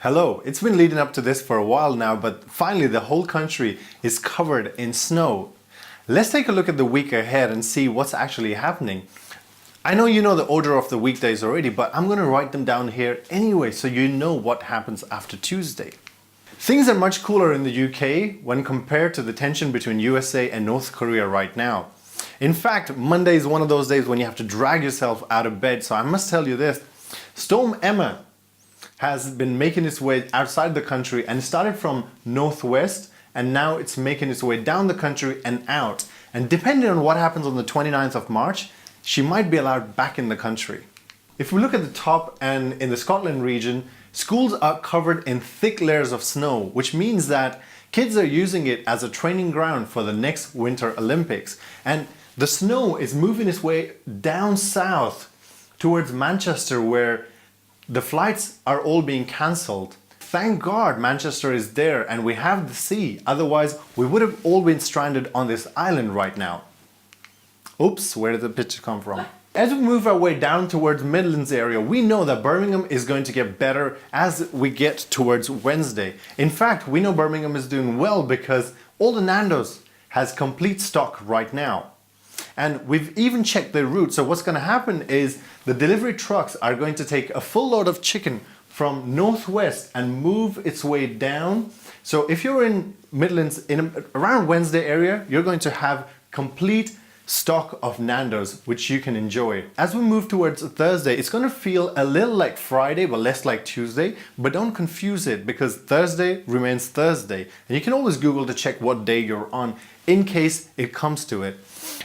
Hello, it's been leading up to this for a while now, but finally the whole country is covered in snow. Let's take a look at the week ahead and see what's actually happening. I know you know the order of the weekdays already, but I'm going to write them down here anyway so you know what happens after Tuesday. Things are much cooler in the UK when compared to the tension between USA and North Korea right now. In fact, Monday is one of those days when you have to drag yourself out of bed, so I must tell you this. Storm Emma has been making its way outside the country and started from northwest, and now it's making its way down the country and out. And depending on what happens on the 29th of March, she might be allowed back in the country. If we look at the top and in the Scotland region, schools are covered in thick layers of snow, which means that kids are using it as a training ground for the next Winter Olympics. And the snow is moving its way down south towards Manchester, where the flights are all being cancelled. Thank God Manchester is there and we have the sea, otherwise we would have all been stranded on this island right now. Oops, where did the picture come from? As we move our way down towards Midlands area, we know that Birmingham is going to get better as we get towards Wednesday. In fact, we know Birmingham is doing well because all the Nando's has complete stock right now. And we've even checked the route, so what's going to happen is the delivery trucks are going to take a full load of chicken from northwest and move its way down. So if you're in Midlands, around Wednesday area, you're going to have complete stock of Nando's, which you can enjoy. As we move towards Thursday, it's going to feel a little like Friday, but less like Tuesday. But don't confuse it, because Thursday remains Thursday. And you can always Google to check what day you're on in case it comes to it.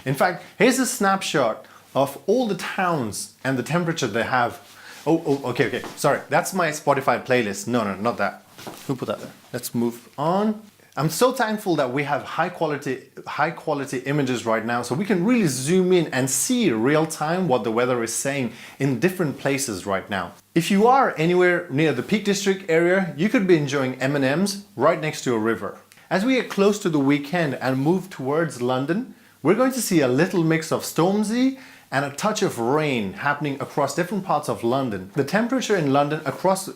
In fact, here's a snapshot of all the towns and the temperature they have. Okay, sorry, that's my Spotify playlist. No, not that. Who put that there? Let's move on. I'm so thankful that we have high quality images right now, so we can really zoom in and see real time what the weather is saying in different places right now. If you are anywhere near the Peak District area, you could be enjoying M&Ms right next to a river. As we get close to the weekend and move towards London, we're going to see a little mix of stormzy and a touch of rain happening across different parts of London. The temperature in London close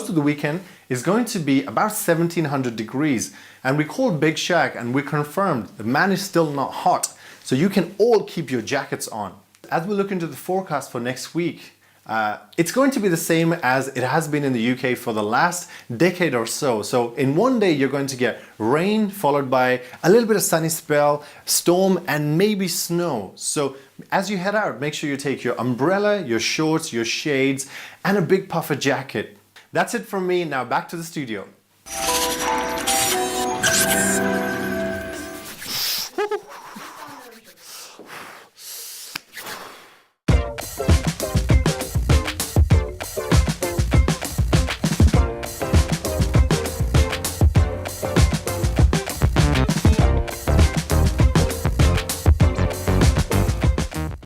to the weekend is going to be about 1700 degrees. And we called Big Shaq and we confirmed the man is still not hot. So you can all keep your jackets on. As we look into the forecast for next week, it's going to be the same as it has been in the UK for the last decade or so. So in one day you're going to get rain followed by a little bit of sunny spell, storm, and maybe snow. So as you head out, make sure you take your umbrella, your shorts, your shades, and a big puffer jacket. That's it from me. Now back to the studio.